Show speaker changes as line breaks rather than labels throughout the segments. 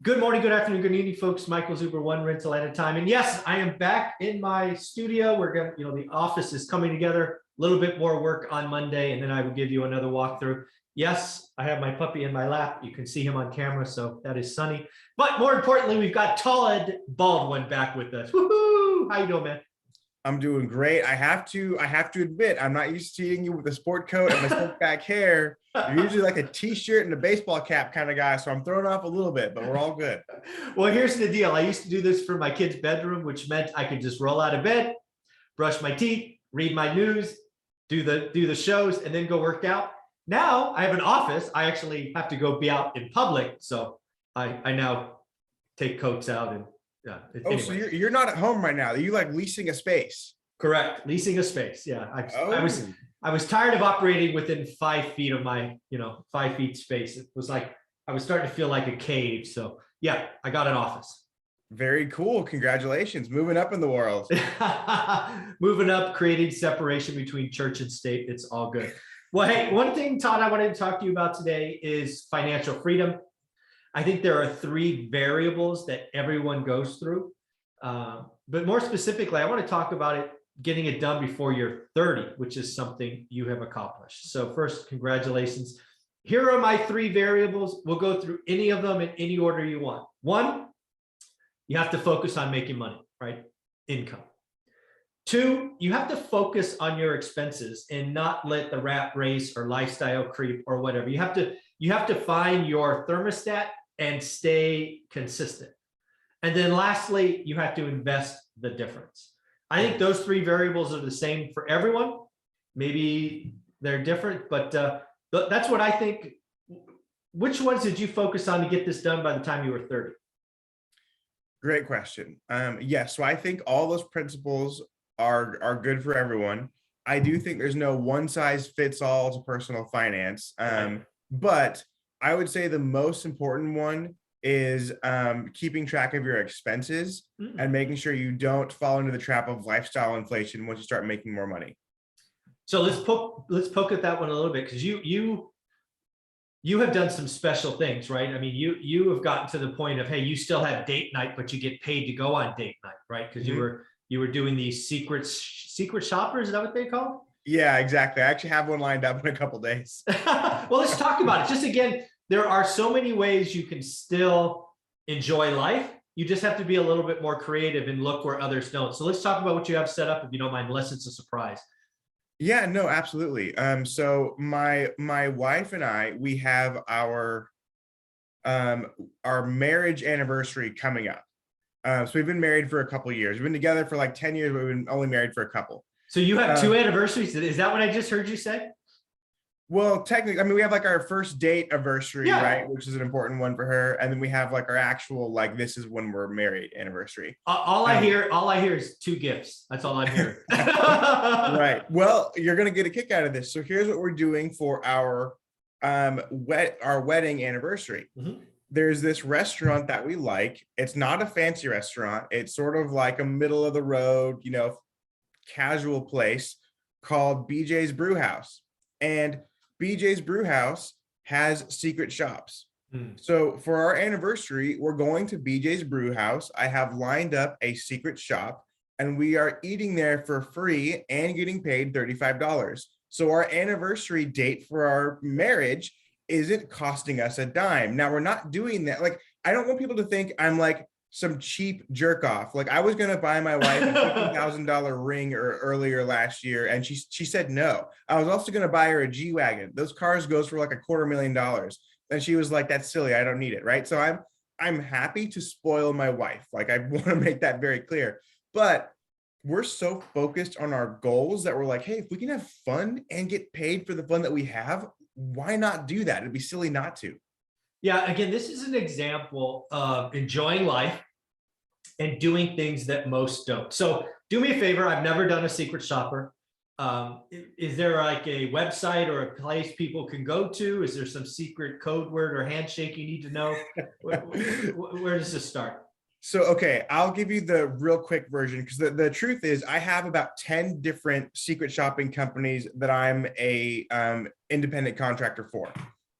Good morning, good afternoon, good evening, folks. Michael Zuber, one rental at a time. And yes, I am back in my studio. We're going to, the office is coming together, a little bit more work on Monday, and then I will give you another walkthrough. Yes, I have my puppy in my lap. You can see him on camera, so that is Sunny. But more importantly, we've got Todd Baldwin back with us. Woohoo! How you doing, man?
I'm doing great. I have to admit, I'm not used to seeing you with a sport coat and my slick back hair. You're usually like a t-shirt and a baseball cap kind of guy, so I'm thrown off a little bit, but we're all good.
Well, here's the deal. I used to do this for my kid's bedroom, which meant I could just roll out of bed, brush my teeth, read my news, do the shows, and then go work out. Now I have an office. I actually have to go be out in public, so I now take coats out and yeah.
Oh, anyway. So you're not at home right now. Are you like leasing a space?
Correct, leasing a space. Yeah, I was tired of operating within 5 feet of my 5 feet space. It was like I was starting to feel like a cave. So yeah, I got an office.
Very cool. Congratulations, moving up in the world.
Moving up, creating separation between church and state. It's all good. Well, hey, one thing, Todd, I wanted to talk to you about today is financial freedom. I think there are 3 variables that everyone goes through. But more specifically, I want to talk about it, getting it done before you're 30, which is something you have accomplished. So first, congratulations. Here are my 3 variables. We'll go through any of them in any order you want. 1, you have to focus on making money, right? Income. 2, you have to focus on your expenses and not let the rat race or lifestyle creep or whatever. You have to find your thermostat and stay consistent. And then lastly, you have to invest the difference. I think those 3 variables are the same for everyone. Maybe they're different, but that's what I think. Which ones did you focus on to get this done by the time you were 30?
Great question. Yes, so I think all those principles are good for everyone. I do think there's no one size fits all to personal finance. But I would say the most important one is keeping track of your expenses and making sure you don't fall into the trap of lifestyle inflation once you start making more money.
So let's poke at that one a little bit, because you have done some special things, right? I mean, you have gotten to the point of, hey, you still have date night, but you get paid to go on date night, right? Because you were doing these secret shoppers. Is that what they call?
Yeah, exactly. I actually have one lined up in a couple days.
Well, let's talk about it. Just again, there are so many ways you can still enjoy life. You just have to be a little bit more creative and look where others don't. So let's talk about what you have set up, if you don't mind, unless it's a surprise.
Yeah, no, absolutely. So my wife and I, we have our marriage anniversary coming up. So we've been married for a couple of years. We've been together for like 10 years, but we've been only married for a couple.
So you have 2 anniversaries. Is that what I just heard you say?
Well, technically, I mean, we have like our first date anniversary, right? Which is an important one for her. And then we have like our actual, like, this is when we're married anniversary.
All I hear is 2 gifts. That's all I'm hearing.
Right. Well, you're going to get a kick out of this. So here's what we're doing for our wedding anniversary. There's this restaurant that we like. It's not a fancy restaurant. It's sort of like a middle of the road, casual place called BJ's Brew House. And BJ's Brew House has secret shops. So for our anniversary, we're going to BJ's Brew House. I have lined up a secret shop and we are eating there for free and getting paid $35. So our anniversary date for our marriage isn't costing us a dime. Now, we're not doing that. Like, I don't want people to think I'm like some cheap jerk off. Like, I was going to buy my wife a $50,000 ring earlier last year, and she said no. I was also going to buy her a G-Wagon. Those cars goes for like $250,000. And she was like, that's silly. I don't need it. Right. So I'm happy to spoil my wife. Like, I want to make that very clear. But we're so focused on our goals that we're like, hey, if we can have fun and get paid for the fun that we have, why not do that? It'd be silly not to. Yeah,
again, this is an example of enjoying life and doing things that most don't. So do me a favor. I've never done a secret shopper. Is there like a website or a place people can go to? Is there some secret code word or handshake you need to know? Where does this start?
So, okay, I'll give you the real quick version, because the truth is I have about 10 different secret shopping companies that I'm a independent contractor for.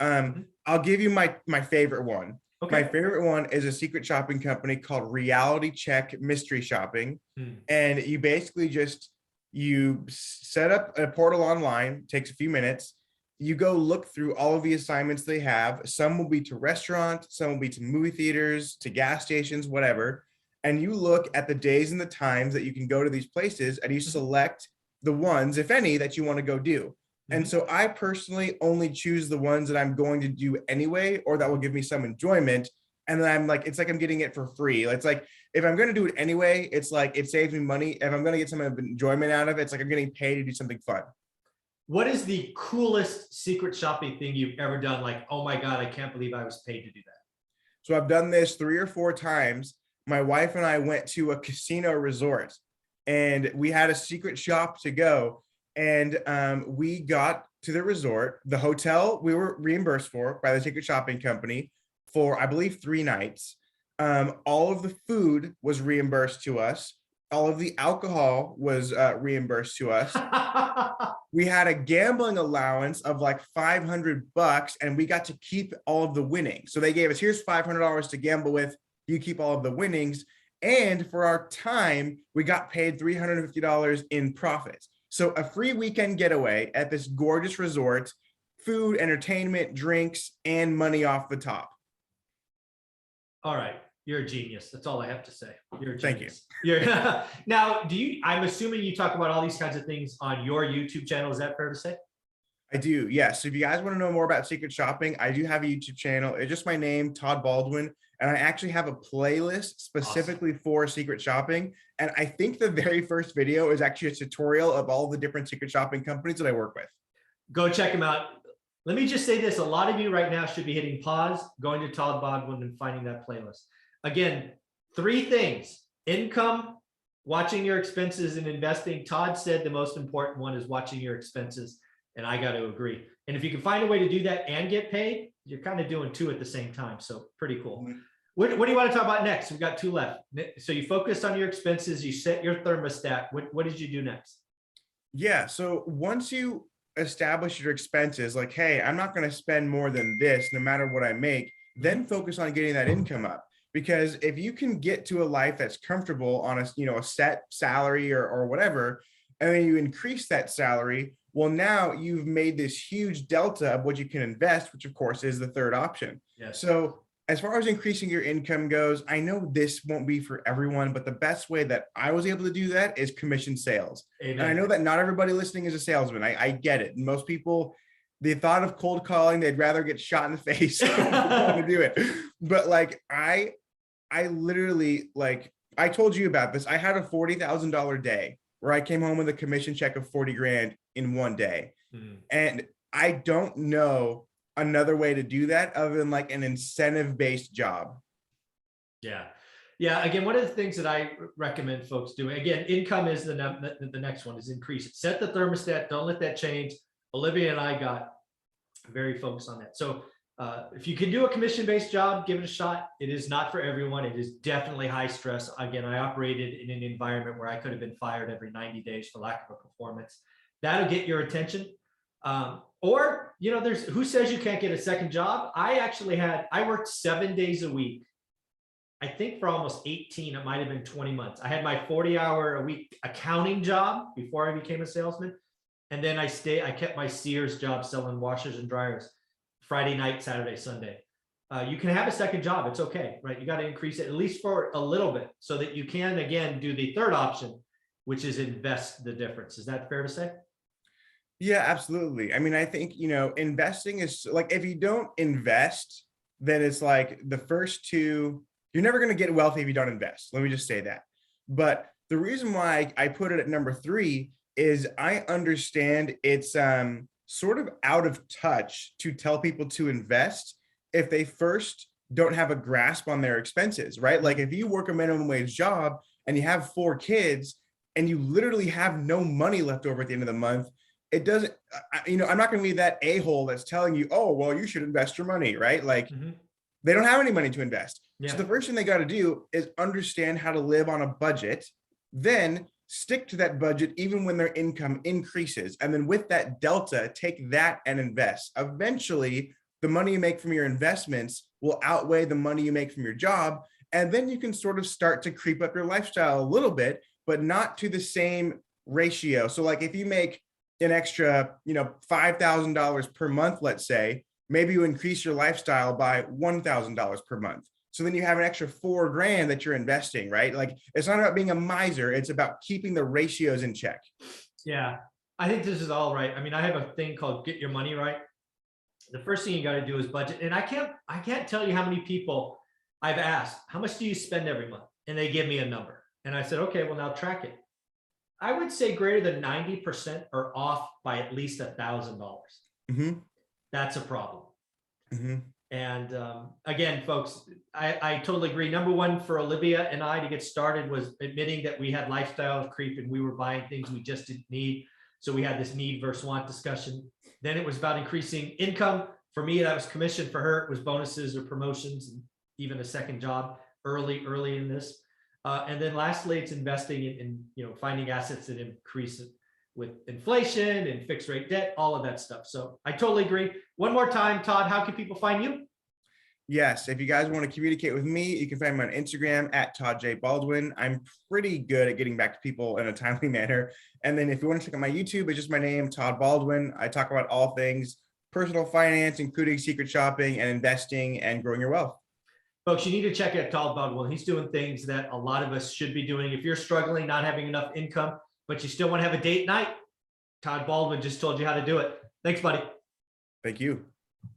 I'll give you my favorite one. My
Okay.
favorite one is a secret shopping company called Reality Check Mystery Shopping.
Hmm.
And you basically just you set up a portal online, takes a few minutes. You go look through all of the assignments they have. Some will be to restaurants, some will be to movie theaters, to gas stations, whatever. And you look at the days and the times that you can go to these places and you
Mhm.
select the ones, if any, that you want to go do. And
Mhm.
so I personally only choose the ones that I'm going to do anyway, or that will give me some enjoyment. And then I'm like, it's like I'm getting it for free. It's like if I'm going to do it anyway, it's like it saves me money. If I'm going to get some enjoyment out of it, it's like I'm getting paid to do something fun.
What is the coolest secret shopping thing you've ever done? Like, oh my God, I can't believe I was paid to do that.
So I've done this 3 or 4 times. My wife and I went to a casino resort and we had a secret shop to go. And we got to the resort. The hotel we were reimbursed for by the secret shopping company for, I believe, 3 nights. All of the food was reimbursed to us. All of the alcohol was reimbursed to us. We had a gambling allowance of like $500 and we got to keep all of the winnings. So they gave us, here's $500 to gamble with, you keep all of the winnings. And for our time, we got paid $350 in profits. So a free weekend getaway at this gorgeous resort, food, entertainment, drinks, and money off the top.
All right. You're a genius. That's all I have to say. You're a
Thank you.
genius. You're now, I'm assuming you talk about all these kinds of things on your YouTube channel. Is that fair to say?
I do, yes. So if you guys want to know more about secret shopping, I do have a YouTube channel. It's just my name, Todd Baldwin, and I actually have a playlist specifically for secret shopping. And I think the very first video is actually a tutorial of all the different secret shopping companies that I work with.
Go check them out. Let me just say this. A lot of you right now should be hitting pause, going to Todd Baldwin and finding that playlist. Again, 3 things: income, watching your expenses, and investing. Todd said the most important one is watching your expenses. And I got to agree. And if you can find a way to do that and get paid, you're kind of doing 2 at the same time. So pretty cool.
Mhm.
What do you want to talk about next? We've got 2 left. So you focused on your expenses. You set your thermostat. What did you do next?
Yeah. So once you establish your expenses, like, hey, I'm not going to spend more than this no matter what I make, then focus on getting that income up. Because if you can get to a life that's comfortable on a set salary or whatever, and then you increase that salary, well, now you've made this huge delta of what you can invest, which of course is the third option.
Yes.
So as far as increasing your income goes, I know this won't be for everyone, but the best way that I was able to do that is commission sales.
Amen.
And I know that not everybody listening is a salesman. I get it. Most people, the thought of cold calling, they'd rather get shot in the face than want to do it. But like I literally, like I told you about this. I had a $40,000 day where I came home with a commission check of 40 grand in one day. And I don't know another way to do that other than like an incentive-based job.
Yeah. Yeah. Again, one of the things that I recommend folks doing, again, income is the next one, is increase it. Set the thermostat. Don't let that change. Olivia and I got very focused on that. So if you can do a commission-based job, give it a shot. It is not for everyone. It is definitely high stress. Again, I operated in an environment where I could have been fired every 90 days for lack of a performance. That'll get your attention. Or, there's who says you can't get a second job? I worked 7 days a week. I think for almost 18, it might've been 20 months. I had my 40-hour-a-week accounting job before I became a salesman. And then I kept my Sears job selling washers and dryers Friday night, Saturday, Sunday. You can have a second job. It's okay, right? You got to increase it at least for a little bit so that you can, again, do the third option, which is invest the difference. Is that fair to say?
Yeah, absolutely. I mean, I think, investing is like, if you don't invest, then it's like the first 2, you're never going to get wealthy if you don't invest. Let me just say that. But the reason why I put it at number 3 is I understand it's sort of out of touch to tell people to invest if they first don't have a grasp on their expenses, right? Like if you work a minimum wage job and you have 4 kids and you literally have no money left over at the end of the month, it doesn't, I'm not going to be that a-hole that's telling you, oh, well, you should invest your money, right? Like they don't have any money to invest.
Yeah.
So the first thing they got to do is understand how to live on a budget, then stick to that budget even when their income increases. And then with that delta, take that and invest. Eventually, the money you make from your investments will outweigh the money you make from your job. And then you can sort of start to creep up your lifestyle a little bit, but not to the same ratio. So like if you make an extra, $5,000 per month, let's say, maybe you increase your lifestyle by $1,000 per month. So then you have an extra $4,000 that you're investing, right? Like it's not about being a miser. It's about keeping the ratios in check.
Yeah, I think this is all right. I mean, I have a thing called Get Your Money Right. The first thing you got to do is budget. And I can't tell you how many people I've asked, how much do you spend every month? And they give me a number. And I said, okay, well now track it. I would say greater than 90% are off by at least $1,000.
Mm-hmm.
That's a problem.
Mm-hmm.
And again, folks, I totally agree. Number one for Olivia and I to get started was admitting that we had lifestyle creep and we were buying things we just didn't need. So we had this need versus want discussion. Then it was about increasing income. For me, that was commission. For her, it was bonuses or promotions and even a second job early in this. And then lastly, it's investing in finding assets that increase it with inflation and fixed rate debt, all of that stuff. So I totally agree. One more time, Todd, how can people find you?
Yes, if you guys want to communicate with me, you can find me on Instagram at Todd J. Baldwin. I'm pretty good at getting back to people in a timely manner. And then if you want to check out my YouTube, it's just my name, Todd Baldwin. I talk about all things personal finance, including secret shopping and investing and growing your wealth.
Folks, you need to check out Todd Baldwin. He's doing things that a lot of us should be doing. If you're struggling, not having enough income, but you still want to have a date night, Todd Baldwin just told you how to do it. Thanks, buddy.
Thank you.